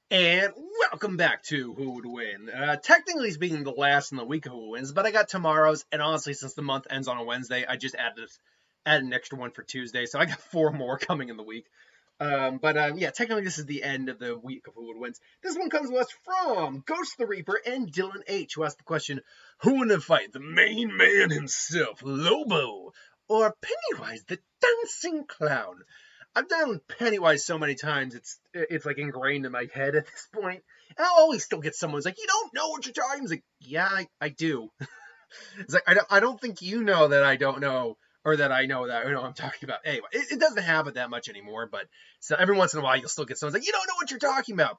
And welcome back to Who Would Win. Technically speaking, the last in the week of Who Wins, but I got tomorrow's, and honestly, since the month ends on a Wednesday, I just added an extra one for Tuesday, so I got four more coming in the week. Yeah, technically this is the end of the week of Who Would Wins. This one comes to us from Ghost the Reaper and Dylan H, who asked the question, who in the fight, the main man himself, Lobo, or Pennywise, the dancing clown? I've done Pennywise so many times, it's like ingrained in my head at this point. And I'll always still get someone's like, you don't know what you're talking. It's like, yeah, I do. It's like I don't think you know that I don't know, or that I know that I know what I'm talking about. Anyway, it doesn't happen that much anymore, but so every once in a while you'll still get someone's like, you don't know what you're talking about.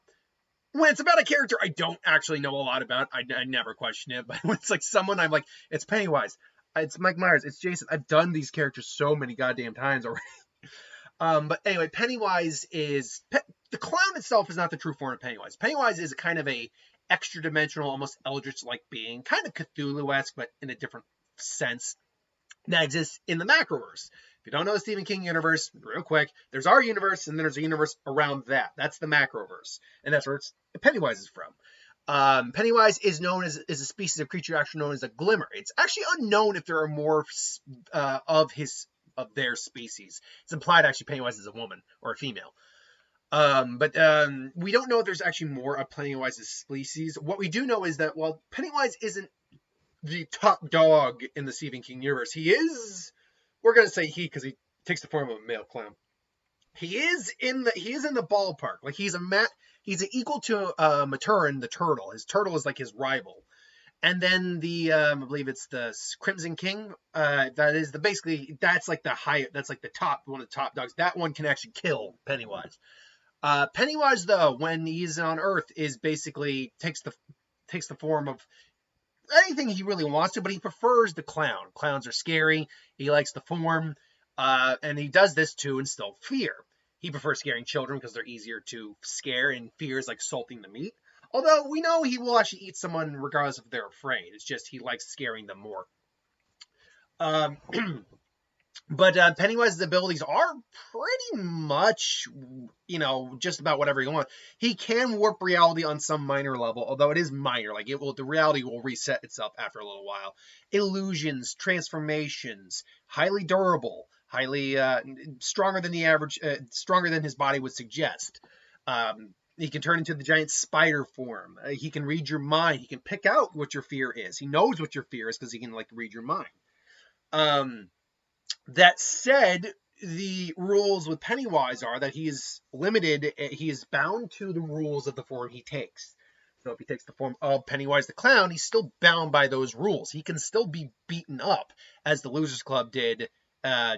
When it's about a character I don't actually know a lot about, I never question it. But when it's like someone I'm like, it's Pennywise, it's Mike Myers, it's Jason. I've done these characters so many goddamn times already. But anyway, Pennywise is the clown itself is not the true form of Pennywise. Pennywise is kind of a extra dimensional, almost eldritch-like being, kind of Cthulhu-esque, but in a different sense, that exists in the Macroverse. If you don't know the Stephen King universe, real quick, there's our universe, and then there's a universe around that. That's the Macroverse, and that's where Pennywise is from. Pennywise is known as a species of creature actually known as a glimmer. It's actually unknown if there are more of their species. It's implied actually Pennywise is a woman or a female. But we don't know if there's actually more of Pennywise's species. What we do know is that while Pennywise isn't the top dog in the Stephen King universe, he is. We're gonna say he because he takes the form of a male clown. He is in the ballpark. Like he's equal to Maturin the turtle. His turtle is like his rival. And then I believe it's the Crimson King. That is that's like the top, one of the top dogs. That one can actually kill Pennywise. Pennywise, though, when he's on Earth, is basically takes the form of anything he really wants to, but he prefers the clown. Clowns are scary. He likes the form, and he does this to instill fear. He prefers scaring children because they're easier to scare, and fear is like salting the meat. Although we know he will actually eat someone regardless if they're afraid. It's just he likes scaring them more. But Pennywise's abilities are pretty much, just about whatever he wants. He can warp reality on some minor level, although it is minor. Like the reality will reset itself after a little while. Illusions, transformations, highly durable, highly stronger than the average, stronger than his body would suggest. He can turn into the giant spider form. He can read your mind. He can pick out what your fear is. He knows what your fear is because he can read your mind. That said, the rules with Pennywise are that he is limited. He is bound to the rules of the form he takes. So if he takes the form of Pennywise the Clown, he's still bound by those rules. He can still be beaten up, as the Losers Club did.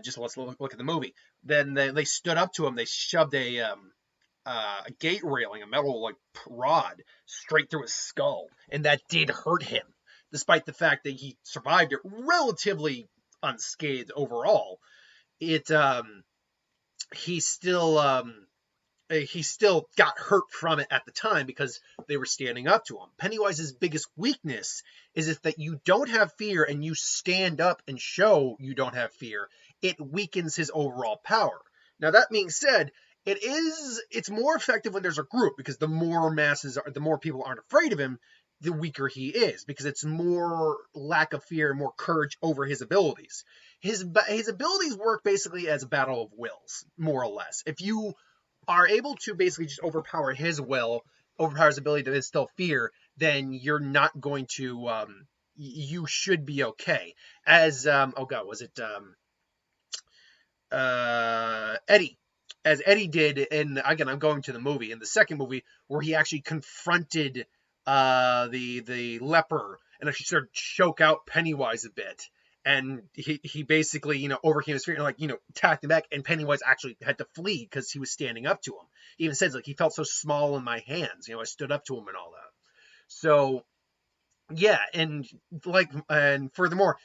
Just let's look at the movie. Then they stood up to him. They shoved a gate railing, a metal rod, straight through his skull, and that did hurt him, despite the fact that he survived it relatively unscathed overall. He still got hurt from it at the time because they were standing up to him. Pennywise's biggest weakness is that you don't have fear and you stand up and show you don't have fear. It weakens his overall power. Now that being said, it's more effective when there's a group, because the more people aren't afraid of him, the weaker he is, because it's more lack of fear, more courage over his abilities. His abilities work basically as a battle of wills, more or less. If you are able to basically just overpower his will, overpower his ability to instill fear, then you're not going to, you should be okay. As, Eddie. As Eddie did, and again, I'm going to the movie, in the second movie, where he actually confronted the leper and actually started to choke out Pennywise a bit, and he basically overcame his fear and attacked him back, and Pennywise actually had to flee because he was standing up to him. He even says he felt so small in my hands, I stood up to him and all that. So yeah, and furthermore,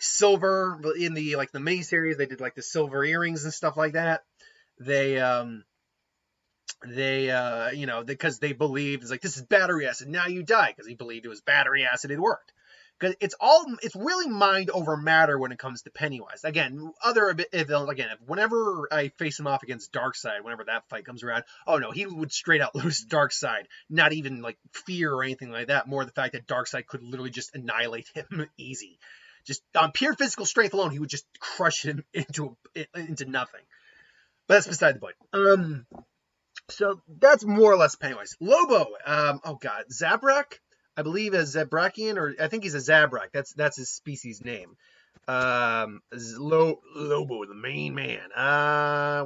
Silver in the mini series, they did the silver earrings and stuff like that. They because they believed this is battery acid, now you die, because he believed it was battery acid, it worked. because it's really mind over matter when it comes to Pennywise. Again, whenever I face him off against Darkseid, whenever that fight comes around, oh no, he would straight out lose Darkseid. Not even like fear or anything like that. More the fact that Darkseid could literally just annihilate him easy. Just on pure physical strength alone, he would just crush him into nothing. But that's beside the point. So that's more or less Pennywise. Lobo, Zabrak, I believe a Zabrakian, or I think he's a Zabrak. That's his species name. Lobo, the main man.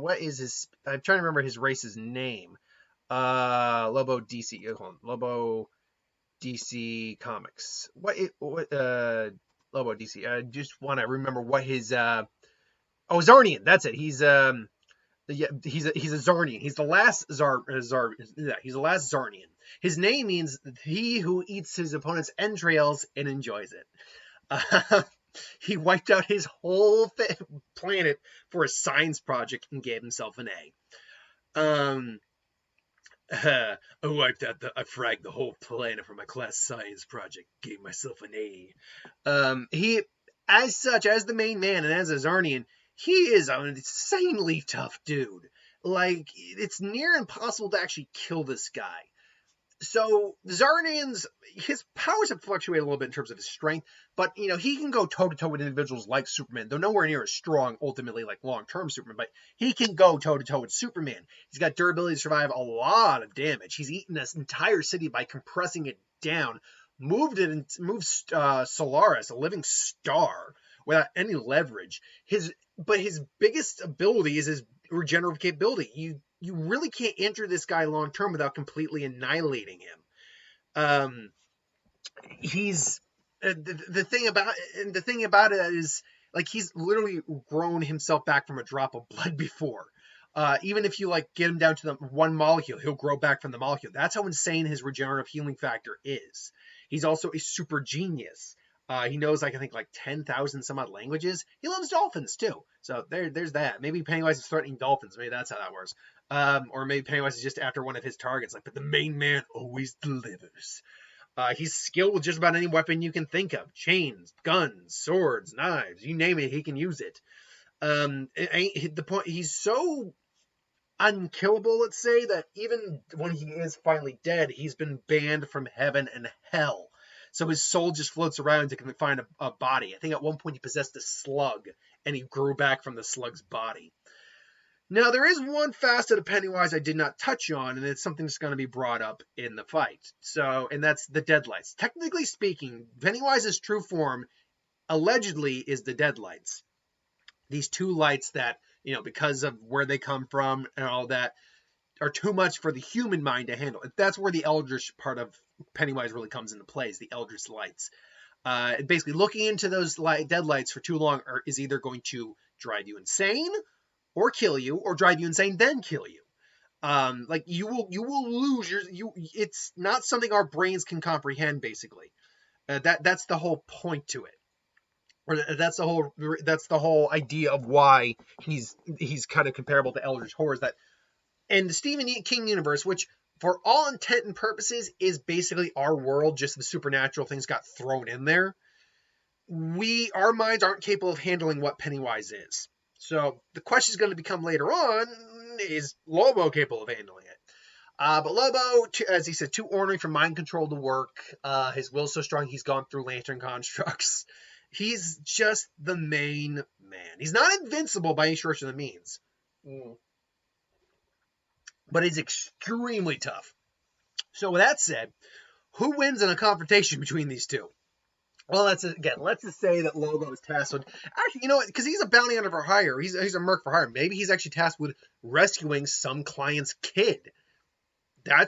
What is his? I'm trying to remember his race's name. Lobo DC. Hold on. Lobo DC Comics. Lobo DC. I just want to remember what his. Zarnian. That's it. He's a Zarnian. He's the last he's the last Zarnian. His name means he who eats his opponent's entrails and enjoys it. He wiped out his whole planet for a science project and gave himself an A. I fragged the whole planet for my class science project, gave myself an A. He, as such, as the main man and as a Zarnian, he is an insanely tough dude. Like, it's near impossible to actually kill this guy. So, Zarnians, his powers have fluctuated a little bit in terms of his strength, but, he can go toe-to-toe with individuals like Superman, though nowhere near as strong, ultimately, like long-term Superman, but he can go toe-to-toe with Superman. He's got durability to survive a lot of damage. He's eaten this entire city by compressing it down, moved Solaris, a living star, without any leverage. But his biggest ability is his regenerative capability. You really can't enter this guy long term without completely annihilating him. He's the thing about it is, like, he's literally grown himself back from a drop of blood before. Even if you get him down to the one molecule, he'll grow back from the molecule. That's how insane his regenerative healing factor is. He's also a super genius. He knows, I think, 10,000 some odd languages. He loves dolphins, too. So there's that. Maybe Pennywise is threatening dolphins. Maybe that's how that works. Or maybe Pennywise is just after one of his targets. But the main man always delivers. He's skilled with just about any weapon you can think of. Chains, guns, swords, knives. You name it, he can use it. He's so unkillable, let's say, that even when he is finally dead, he's been banned from heaven and hell. So his soul just floats around to find a body. I think at one point he possessed a slug, and he grew back from the slug's body. Now, there is one facet of Pennywise I did not touch on, and it's something that's going to be brought up in the fight. And that's the Deadlights. Technically speaking, Pennywise's true form, allegedly, is the Deadlights. These two lights that, because of where they come from and all that, are too much for the human mind to handle. That's where the Eldritch part of Pennywise really comes into play, is the Eldritch lights. Basically, looking into those deadlights for too long is either going to drive you insane, or kill you, or drive you insane then kill you. You will lose it's not something our brains can comprehend. Basically, that's the whole point to it. Or that's the whole idea of why he's kind of comparable to Eldritch horrors. That and the Stephen King universe, which for all intent and purposes is basically our world, just the supernatural things got thrown in there. Our minds aren't capable of handling what Pennywise is. So the question is going to become later on, is Lobo capable of handling it? But Lobo, as he said, too ornery for mind control to work. His will's so strong he's gone through lantern constructs. He's just the main man. He's not invincible by any stretch of the means. But he's extremely tough. So with that said, who wins in a confrontation between these two? Well, let's just say that Lobo is tasked with... Actually, because he's a bounty hunter for hire. He's a merc for hire. Maybe he's actually tasked with rescuing some client's kid. I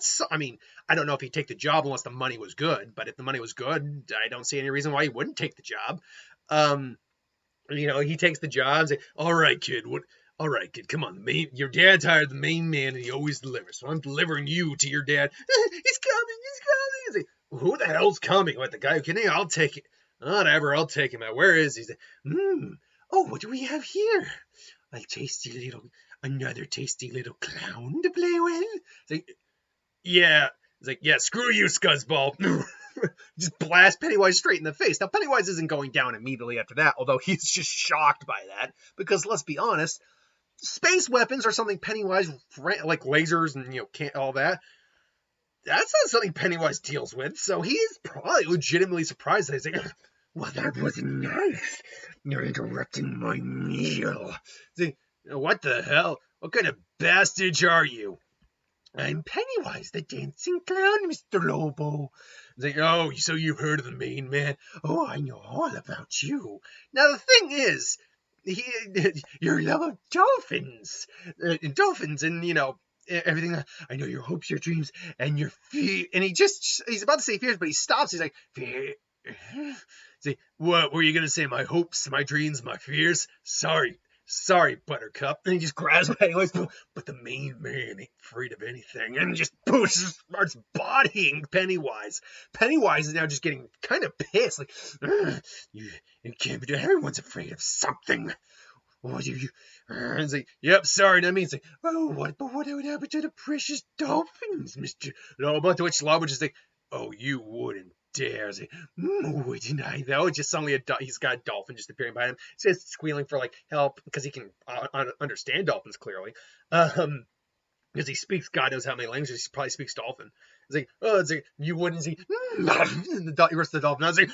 don't know if he'd take the job unless the money was good. But if the money was good, I don't see any reason why he wouldn't take the job. He takes the job and say, all right, kid, come on. Your dad's hired the main man, and he always delivers. So I'm delivering you to your dad. He's coming. Like, who the hell's coming? What, the guy who can? I'll take it. Whatever, I'll take him out. Where is he? He's like, oh, what do we have here? Another tasty little clown to play with? It's like, yeah. It's like, yeah, screw you, scuzzball. just blast Pennywise straight in the face. Now, Pennywise isn't going down immediately after that, although he's just shocked by that, because let's be honest, space weapons are something Pennywise, like lasers and, can't all that, that's not something Pennywise deals with, so he's probably legitimately surprised that he's like, well, that wasn't nice. You're interrupting my meal. He's like, what the hell? What kind of bastard are you? I'm Pennywise, the dancing clown, Mr. Lobo. He's like, oh, so you've heard of the main man? Oh, I know all about you. Now, the thing is, your love of dolphins. Dolphins and, everything. I know your hopes, your dreams, and your fear. And he's about to say fears, but he stops. He's like, fear. Say, what were you going to say? My hopes, my dreams, my fears? Sorry, Buttercup. And he just grabs Pennywise, but the main man ain't afraid of anything. And just starts bodying Pennywise. Pennywise is now just getting kind of pissed. Like, you can't be doing. Everyone's afraid of something. What do you? And he's like, yep, sorry. And I mean, it's like, oh, what would happen to the precious dolphins, Mr. Lobo? To which Lobo just like, oh, you wouldn't dare. Like, wouldn't I though? Just suddenly he's got a dolphin just appearing behind him. He says squealing for like help because he can understand dolphins clearly. Because he speaks God knows how many languages. He probably speaks dolphin. It's like you wouldn't see. And the rest of the dolphin. I was like,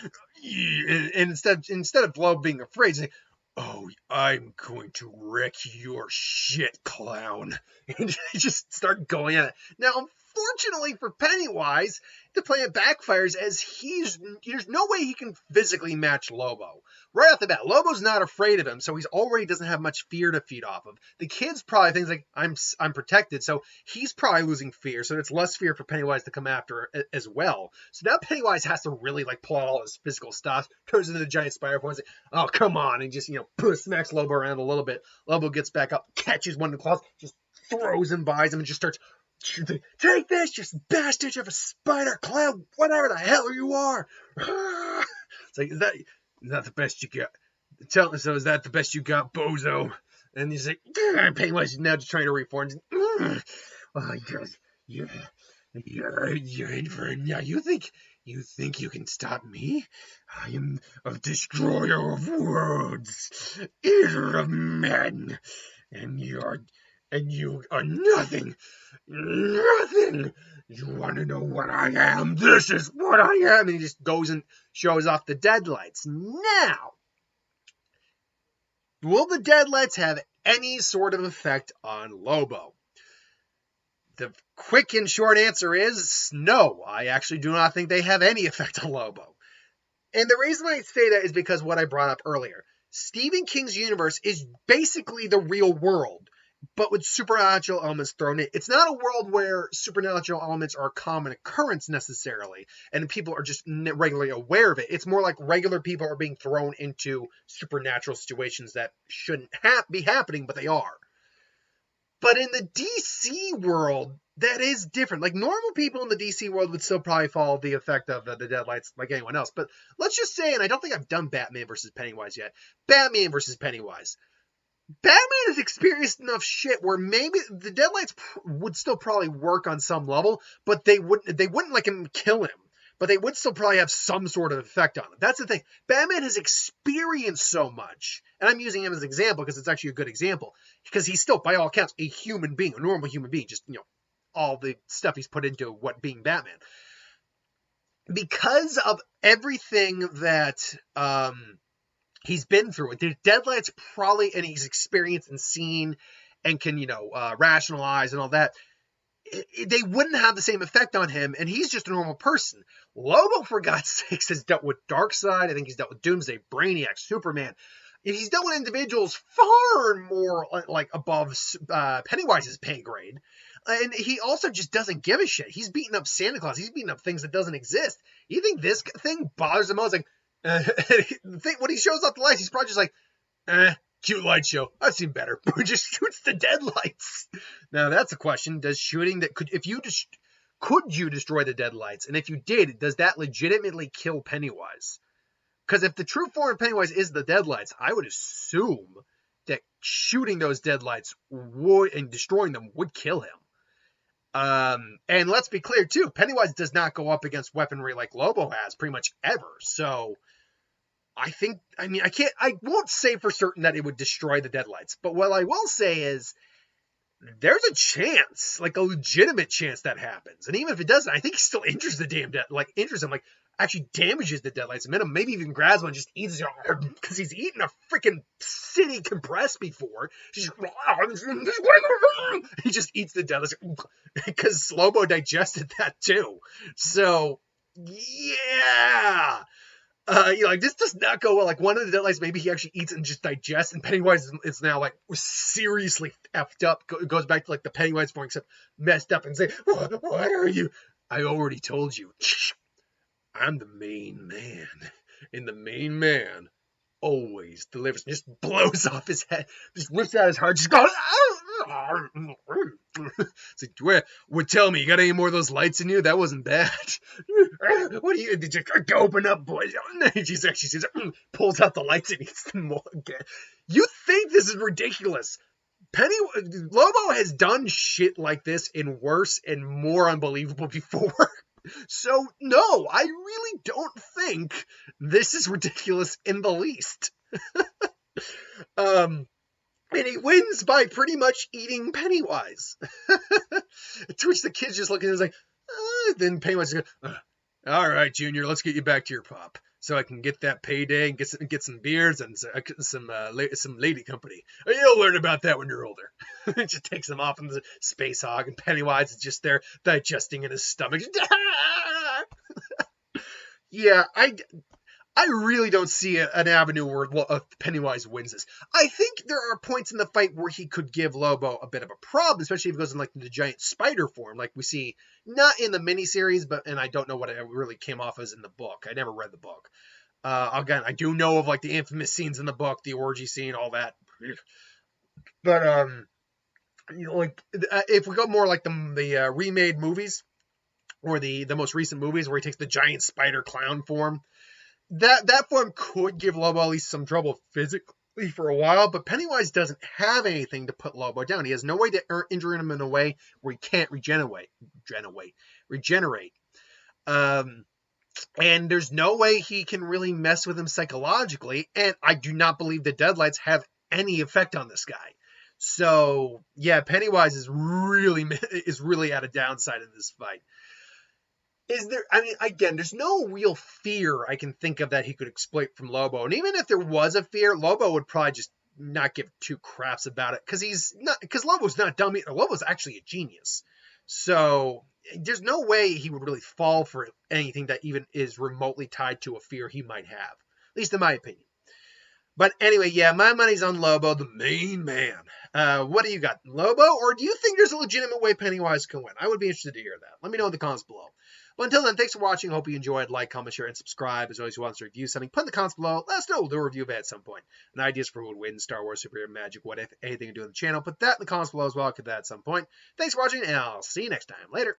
and instead of Lobo being afraid, he's like, oh, I'm going to wreck your shit, clown. And they just start going at it. Now, unfortunately for Pennywise, the plan backfires as there's no way he can physically match Lobo. Right off the bat, Lobo's not afraid of him, so he's already doesn't have much fear to feed off of. The kid's probably thinks like, I'm protected, so he's probably losing fear, so it's less fear for Pennywise to come after as well. So now Pennywise has to really like pull out all his physical stuff, turns into the giant spider form, like, oh, come on, and just, smacks Lobo around a little bit. Lobo gets back up, catches one of the claws, just throws him by him, and just starts, take this, you bastard, you're a spider, clown, whatever the hell you are. It's like, is that the best you got? Tell me, so is that the best you got, bozo? And he's like, Pennywise is now just trying to reform. Oh, you're in for it now. You think you can stop me? I am a destroyer of worlds, eater of men, and you are nothing. You want to know what I am? This is what I am. And he just goes and shows off the deadlights. Now, will the deadlights have any sort of effect on Lobo? The quick and short answer is no. I actually do not think they have any effect on Lobo. And the reason I say that is because what I brought up earlier. Stephen King's universe is basically the real world, but with supernatural elements thrown in. It's not a world where supernatural elements are a common occurrence necessarily, and people are just regularly aware of it. It's more like regular people are being thrown into supernatural situations that shouldn't be happening, but they are. But in the DC world, that is different. Like, normal people in the DC world would still probably follow the effect of the deadlights like anyone else. But let's just say, and I don't think I've done Batman versus Pennywise yet, Batman versus Pennywise. Batman has experienced enough shit where maybe the deadlights would still probably work on some level, but they wouldn't like him kill him, but they would still probably have some sort of effect on him. That's the thing. Batman has experienced so much, and I'm using him as an example because it's actually a good example, because he's still, by all accounts, a human being, a normal human being, just, all the stuff he's put into what being Batman. Because of everything that, he's been through it. The deadlights probably, and he's experienced and seen and can, rationalize and all that. They wouldn't have the same effect on him, and he's just a normal person. Lobo, for God's sakes, has dealt with Darkseid. I think he's dealt with Doomsday, Brainiac, Superman. And he's dealt with individuals far more like above Pennywise's pay grade. And he also just doesn't give a shit. He's beating up Santa Claus. He's beating up things that doesn't exist. You think this thing bothers him? I was like, when he shows up the lights, he's probably just like, cute light show. I've seen better. Just shoots the deadlights. Now that's a question. Does shooting that could you destroy the deadlights? And if you did, does that legitimately kill Pennywise? Because if the true form of Pennywise is the deadlights, I would assume that shooting those deadlights and destroying them would kill him. And let's be clear too, Pennywise does not go up against weaponry like Lobo has pretty much ever. So I won't say for certain that it would destroy the Deadlights, but what I will say is there's a chance, like a legitimate chance that happens. And even if it doesn't, I think he still injures the damn injures him, like actually damages the Deadlights a minute, maybe even grabs one and just eats it because he's eaten a freaking city compressed before. He just eats the Deadlights because Lobo digested that too. So yeah. Like this does not go well. Like one of the Deadlights, maybe he actually eats and just digests, and Pennywise is now like seriously effed up. Goes back to like the Pennywise form, except messed up, and say, "What are you? I already told you. I'm the main man, and the main man always delivers." Just blows off his head, just rips out his heart, just goes. It's like, well, tell me, you got any more of those lights in you? That wasn't bad. What do you? Did you open up, boys? She's actually pulls out the lights and eats them more again. You think this is ridiculous? Lobo has done shit like this in worse and more unbelievable before. So no, I really don't think this is ridiculous in the least. And he wins by pretty much eating Pennywise. To which the kid's just looking at him like, then Pennywise goes, all right, Junior, let's get you back to your pop so I can get that payday and get some beers and some lady company. You'll learn about that when you're older. It just takes him off in the space hog, and Pennywise is just there digesting in his stomach. Yeah, I really don't see an avenue where Pennywise wins this. I think there are points in the fight where he could give Lobo a bit of a problem, especially if he goes in like the giant spider form, like we see not in the miniseries, and I don't know what it really came off as in the book. I never read the book. Again, I do know of like the infamous scenes in the book, the orgy scene, all that. But like if we go more like the remade movies or the most recent movies where he takes the giant spider clown form. That form could give Lobo at least some trouble physically for a while, but Pennywise doesn't have anything to put Lobo down. He has no way to injure him in a way where he can't regenerate. And there's no way he can really mess with him psychologically, and I do not believe the Deadlights have any effect on this guy. So, yeah, Pennywise is really at a downside in this fight. Again, there's no real fear I can think of that he could exploit from Lobo. And even if there was a fear, Lobo would probably just not give two craps about it because Lobo's not dumb. Lobo's actually a genius. So there's no way he would really fall for anything that even is remotely tied to a fear he might have, at least in my opinion. But anyway, yeah, my money's on Lobo, the main man. What do you got, Lobo? Or do you think there's a legitimate way Pennywise can win? I would be interested to hear that. Let me know in the comments below. But until then, thanks for watching. Hope you enjoyed. Like, comment, share, and subscribe. As always, if you want us to review something, put in the comments below. Let us know. We'll do a review of it at some point. And ideas for who would win, Star Wars, superhero, magic, what if, anything to do on the channel. Put that in the comments below as well. I'll get that at some point. Thanks for watching, and I'll see you next time. Later.